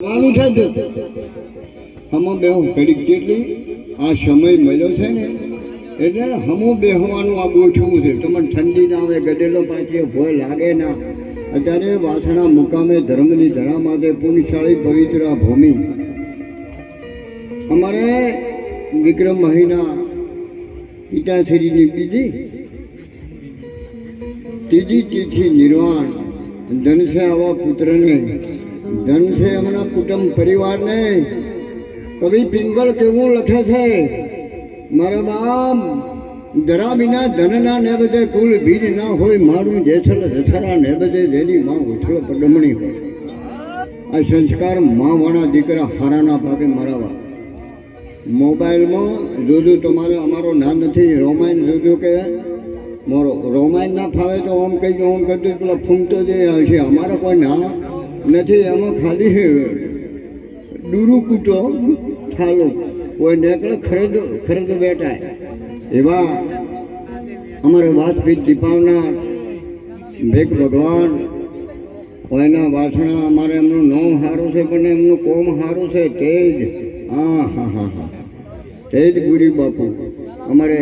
માનું છે તો હમો બેહું ઘડીક કેટલી આ સમય મળ્યો છે ને એટલે હમો બેહવાનું આ ગોઠવું છે. તમને ઠંડી ના આવે, ગડેલો પાછી ભોય લાગે ના. અત્યારે વાસણા મુકામે ધર્મની ધરા માટે પુણ્યશાળી પવિત્ર ભૂમિ અમારે વિક્રમ મહિના પિતાશ્રીની ત્રીજી તિથિ નિર્વાણ. ધન છે આવા પુત્રને, ધન છે હમણાં કુટુંબ પરિવારને. કવિ પિંગલ કેવું લખે છે, મારા બામ ધરા વિના ધનના ને બધે કુલ ભીડ ના હોય, મારું જેઠલ જઠરા ને બધે જેની માં ઉછળ પડમણી હોય. આ સંસ્કાર માં વાળા દીકરા હારાના ભાગે મરાવા. મોબાઈલમાં જોજો તમારે અમારો ના નથી, રોમાયણ જોજો કે મારો રોમાયણ ના ફાવે તો આમ કઈ આમ કરતું પેલા ફૂમતો જે છે. અમારે કોઈ ના નથી, એમાં ખાલી ડૂરું કૂટો ઠાલો કોઈ નીકળે ખરદ બેઠા એવા અમારે વાતપીત દીપાવના ભેખ ભગવાન એના વાસણા. અમારે એમનું નામ સારું છે પણ એમનું કોમ સારું છે. તેજ તેજ ગુરી બાપુ અમારે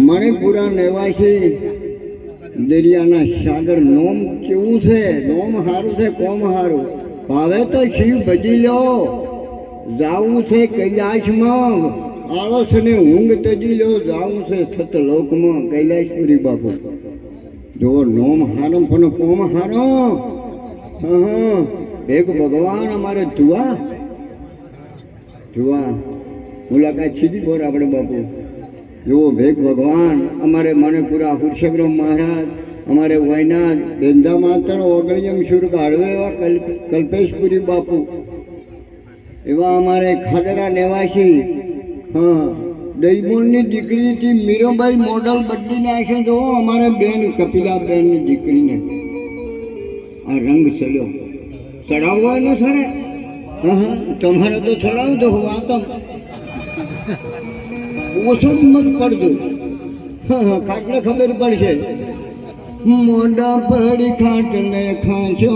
મણિપુરા નિવાસી દરિયાના સાગર. નોમ કેવું છે, નોમ સારું છે, કોમ સારું. ભાવે તો શિવ ભજી લો, જાવું છે કૈલાસમાં. આળસ ને ઊંઘ તજી લો, જાવું છે સતલોકમાં. કૈલાસપુરી બાપુ જો નોમ હારો પણ કોમ હારો. એક ભગવાન અમારે જુવા મુલાકાત સીધી બોર આપણે બાપુ જુઓ. ભેગ ભગવાન અમારે મણિપુરા પુરુષોત્તમ મહારાજ, અમારે વયનાથ બેંધા માતર ઓગણિયમ શુર કાઢવે એવા કલ્પેશપુરી બાપુ એવા અમારે ખાડરા નિવાસી. દહીબોળની દીકરીથી મીરાબાઈ મોડલ બદલી નાખે. જો અમારે બેન કપિલાબેનની દીકરીને આ રંગ ચડ્યો, ચડાવવો એનો થડે. તમારે તો ચડાવજો વાતમ ઓછો જ મત પડજો, ખાટલે ખબર પડશે. મોઢા પડી ખાટલે ખાંચો,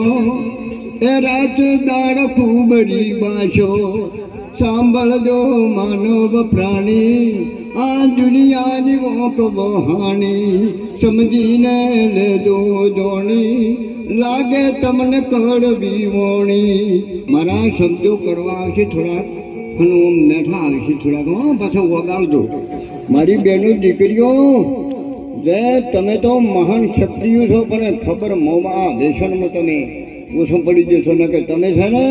એ રાત દાળ ખૂબડી બાશો. સાંભળજો માનવ પ્રાણી, આ દુનિયાની વોક વહાણી. સમજીને લેજો જોણી, લાગે તમને કડવી વોણી. મારા શબ્દો કરવા આવશે થોડાક અને મેઠા આવશે થોડાક. પાછો વગાડજો મારી બહેનો દીકરીઓ. જે તમે તો મહાન શક્તિઓ છો પણ ખબર મોમાં વ્યસનમાં તમે ઓછો પડી જશો ને કે તમે છે ને